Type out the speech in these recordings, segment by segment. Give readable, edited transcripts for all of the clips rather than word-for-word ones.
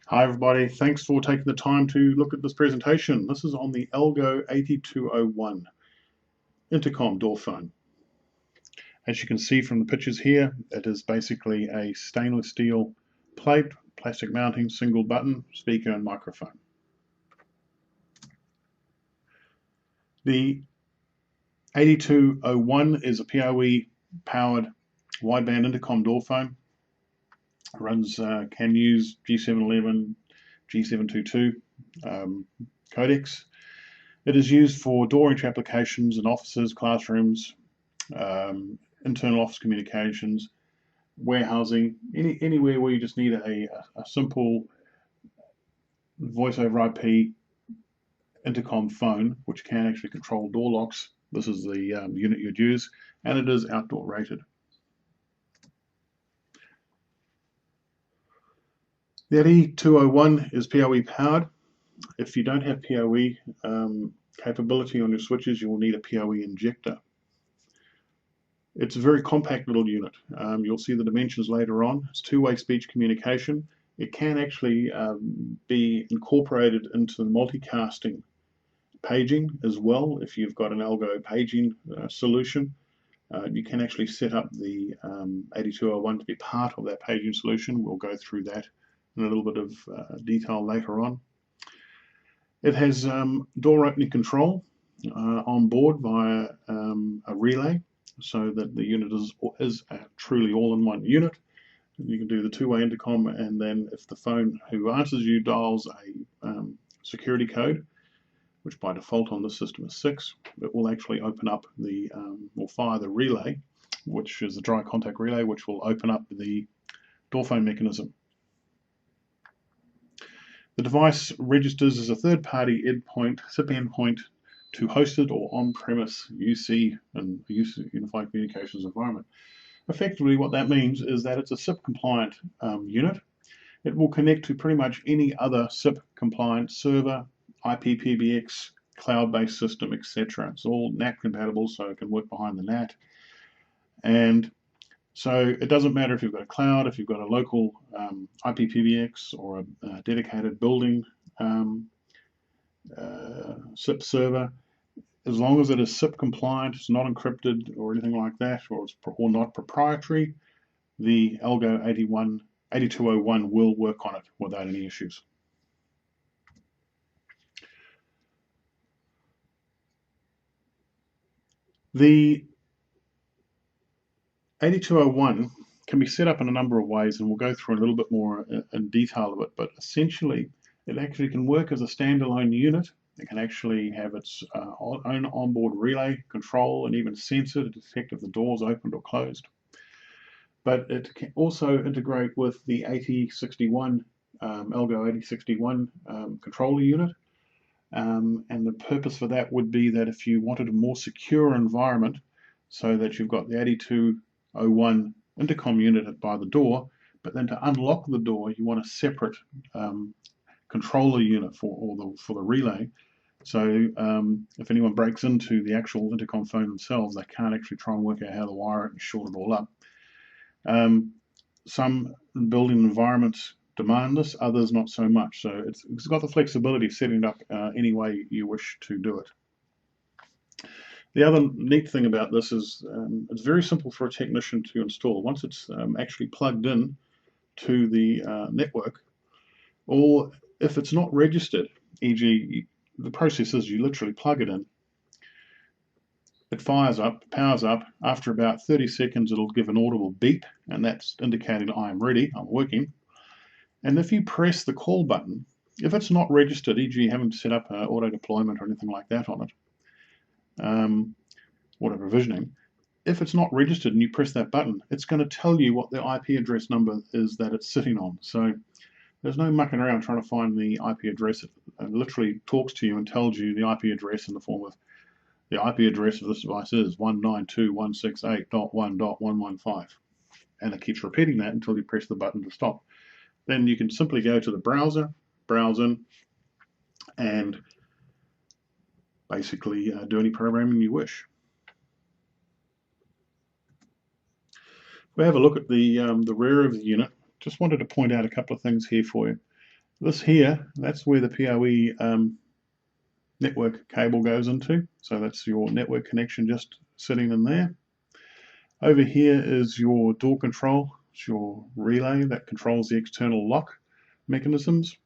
Hi everybody, thanks for taking the time to look at this presentation. This is on the Algo 8201 intercom door phone. As you can see from the pictures here, it is basically a stainless steel plate, plastic mounting, single button, speaker and microphone. The 8201 is a PoE powered wideband intercom door phone. Runs can use G711, G722 codecs. It is used for door entry applications in offices, classrooms, internal office communications, warehousing, anywhere where you just need a simple voice over IP intercom phone, which can actually control door locks. This is the unit you'd use, and it is outdoor rated. The 8201 is PoE powered. If you don't have PoE capability on your switches, you will need a PoE injector. It's a very compact little unit. You'll see the dimensions later on. It's two-way speech communication. It can actually be incorporated into the multicasting paging as well. If you've got an Algo paging solution, you can actually set up the 8201 to be part of that paging solution. We'll go through that in a little bit of detail later on. It has door opening control on board via a relay, so that the unit is a truly all-in-one unit. You can do the two-way intercom, and then if the phone who answers you dials a security code, which by default on this system is 6, it will actually open up the, will fire the relay, which is the dry contact relay, which will open up the door phone mechanism. The device registers as a third-party endpoint, SIP endpoint, to hosted or on-premise UC and Unified Communications environment. Effectively, what that means is that it's a SIP-compliant unit. It will connect to pretty much any other SIP-compliant server, IPPBX, cloud-based system, etc. It's all NAT compatible, so it can work behind the NAT. And so it doesn't matter if you've got a cloud, if you've got a local IPPBX or a dedicated building SIP server. As long as it is SIP compliant, it's not encrypted or anything like that, or not proprietary, the Algo 8201 will work on it without any issues. The 8201 can be set up in a number of ways, and we'll go through a little bit more in detail of it, but essentially it actually can work as a standalone unit. It can actually have its own onboard relay control and even sensor to detect if the door is opened or closed. But it can also integrate with the 8061, Algo 8061 controller unit. And the purpose for that would be that if you wanted a more secure environment, so that you've got the 8201 intercom unit by the door, but then to unlock the door, you want a separate controller unit for the relay. So if anyone breaks into the actual intercom phone themselves, they can't actually try and work out how to wire it and short it all up. Some building environments demand this, others not so much. So it's got the flexibility of setting it up any way you wish to do it. The other neat thing about this is it's very simple for a technician to install. Once it's actually plugged in to the network, or if it's not registered, e.g. the process is you literally plug it in, it fires up, powers up. After about 30 seconds, it'll give an audible beep, and that's indicating I am ready, I'm working. And if you press the call button, if it's not registered, e.g. you haven't set up auto deployment or anything like that on it, auto provisioning, if it's not registered and you press that button, it's going to tell you what the IP address number is that it's sitting on. So there's no mucking around trying to find the IP address. It literally talks to you and tells you the IP address in the form of the IP address of this device is 192.168.1.115. And it keeps repeating that until you press the button to stop. Then you can simply go to the browser, browse in, and basically do any programming you wish. If we have a look at the rear of the unit, just wanted to point out a couple of things here for you. This here, that's where the PoE network cable goes into. So that's your network connection just sitting in there. Over here is your door control. It's your relay that controls the external lock mechanisms.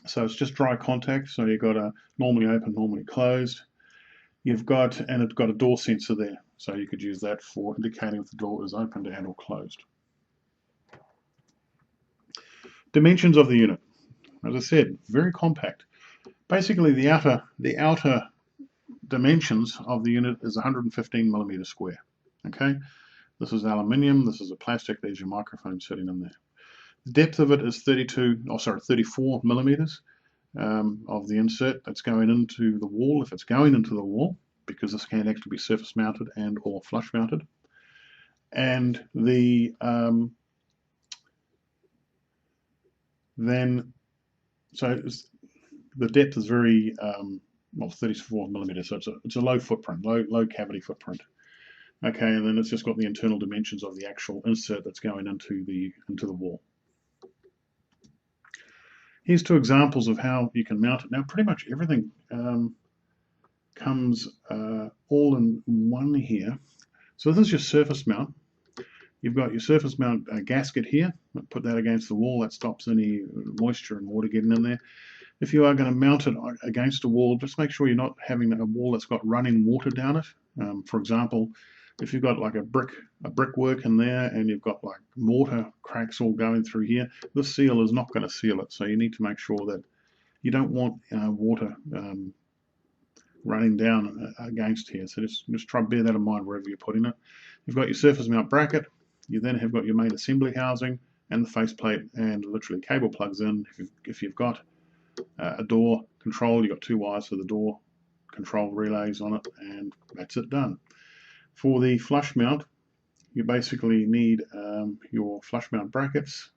So it's just dry contact. So you've got a normally open, normally closed. And it's got a door sensor there. So you could use that for indicating if the door is opened and or closed. Dimensions of the unit. As I said, very compact. Basically, the outer dimensions of the unit is 115 millimeters square. Okay, this is aluminium. This is a plastic. There's your microphone sitting in there. The depth of it is 34 millimeters of the insert that's going into the wall. If it's going into the wall, because this can actually be surface mounted and or flush mounted, and the the depth is very 34 millimeters, so it's a low footprint, low cavity footprint. Okay, and then it's just got the internal dimensions of the actual insert that's going into the wall. Here's two examples of how you can mount it. Now, pretty much everything comes all in one here. So this is your surface mount. You've got your surface mount gasket here. Put that against the wall. That stops any moisture and water getting in there. If you are going to mount it against a wall, just make sure you're not having a wall that's got running water down it. For example, if you've got like a brickwork in there and you've got like mortar cracks all going through here, this seal is not going to seal it. So you need to make sure that you don't want water running down against here. So just try to bear that in mind wherever you're putting it. You've got your surface mount bracket. You then have got your main assembly housing and the faceplate and literally cable plugs in. If you've got a door control, you've got two wires for the door control relays on it, and that's it done. For the flush mount, you basically need your flush mount brackets.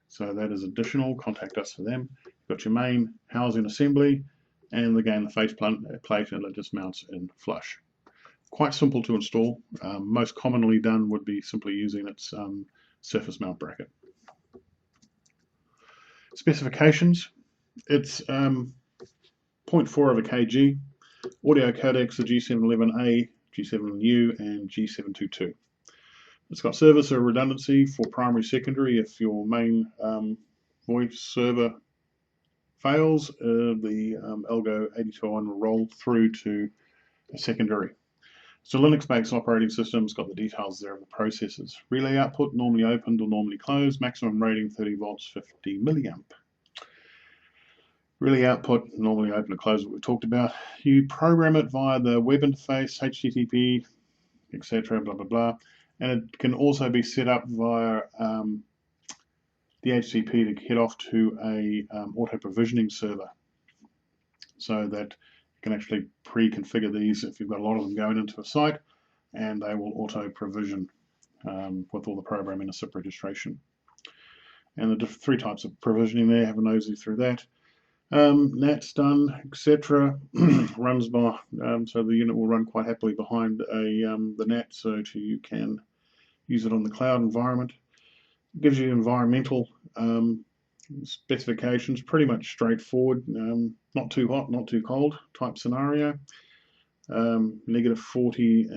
So that is additional. Contact us for them. You've got your main housing assembly, and again the face plate, and it just mounts in flush. Quite simple to install. Most commonly done would be simply using its surface mount bracket. Specifications. It's 0.4 of a kg. Audio codecs are G711A, G7U, and G722. It's got service or redundancy for primary secondary. If your main voice server fails, the Algo 8201 will roll through to a secondary. So Linux-based operating system. It's got the details there of the processors. Relay output, normally opened or normally closed. Maximum rating 30 volts, 50 milliamp. Relay output, normally open or closed, what we talked about. You program it via the web interface, HTTP, etc., blah, blah, blah. And it can also be set up via the HTTP to head off to a auto-provisioning server, so that you can actually pre-configure these if you've got a lot of them going into a site, and they will auto-provision with all the programming and SIP registration. And the three types of provisioning there, have a nosy through that. NAT's done, etc. Runs by, so the unit will run quite happily behind the NAT, so you can use it on the cloud environment. It gives you environmental specifications, pretty much straightforward, not too hot, not too cold type scenario. Negative 40,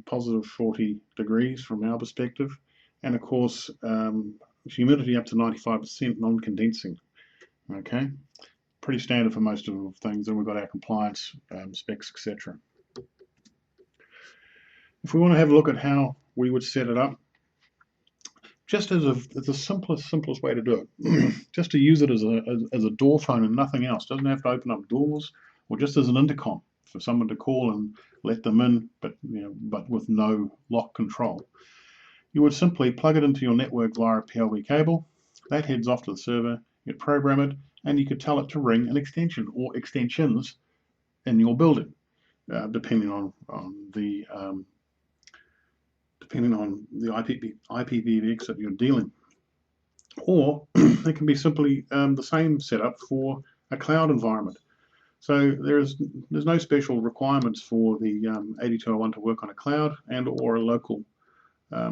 positive 40 degrees from our perspective, and of course humidity up to 95%, non-condensing. Okay, pretty standard for most of the things, and we've got our compliance specs, etc. If we want to have a look at how we would set it up, just as the simplest way to do it, just to use it as a door phone and nothing else. Doesn't have to open up doors, or just as an intercom for someone to call and let them in, but with no lock control. You would simply plug it into your network via a PoE cable. That heads off to the server. You'd program it, and you could tell it to ring an extension or extensions in your building, depending on the IPv6 that you're dealing. Or it can be simply the same setup for a cloud environment. So there's no special requirements for the 8201 to work on a cloud and or a local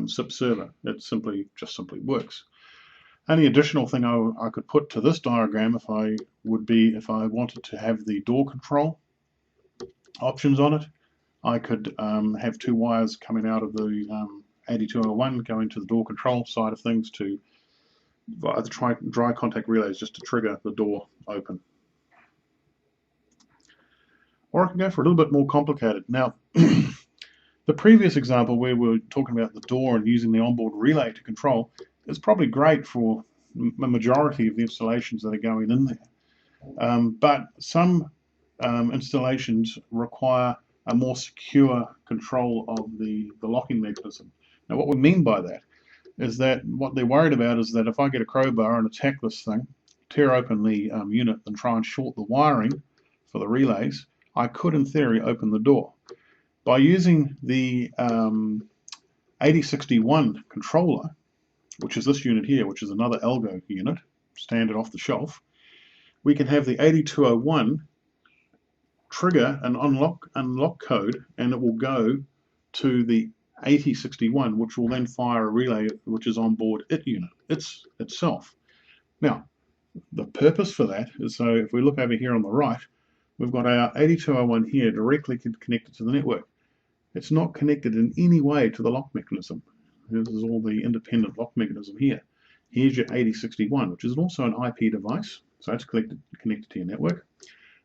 SIP server. It simply works. Only additional thing I could put to this diagram if I wanted to have the door control options on it, I could have two wires coming out of the 8201 going to the door control side of things to via the dry contact relays just to trigger the door open. Or I can go for a little bit more complicated. Now, the previous example where we were talking about the door and using the onboard relay to control is probably great for a majority of the installations that are going in there. But some installations require a more secure control of the locking mechanism. Now, what we mean by that is that what they're worried about is that if I get a crowbar and attack this thing, tear open the unit and try and short the wiring for the relays, I could, in theory, open the door. By using the 8061 controller, which is this unit here, which is another Algo unit, standard off the shelf, we can have the 8201 trigger an unlock code, and it will go to the 8061, which will then fire a relay which is on board itself. Now, the purpose for that is, so if we look over here on the right, we've got our 8201 here directly connected to the network. It's not connected in any way to the lock mechanism. This is all the independent lock mechanism here. Here's your 8061, which is also an IP device, so it's connected to your network.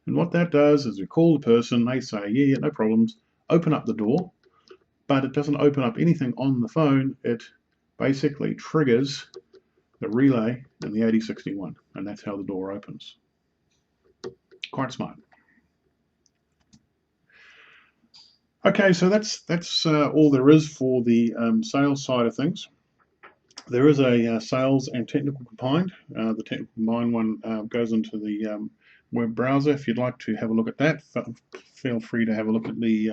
And what that does is we call the person, they say, yeah, no problems, open up the door, but it doesn't open up anything on the phone. It basically triggers the relay in the 8061, and that's how the door opens. Quite smart. Okay, so that's all there is for the sales side of things. There is a sales and technical combined. The technical combined one goes into the web browser. If you'd like to have a look at that, feel free to have a look at the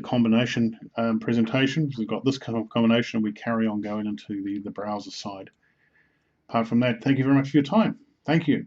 combination presentation. We've got this kind of combination, and we carry on going into the browser side. Apart from that, thank you very much for your time. Thank you.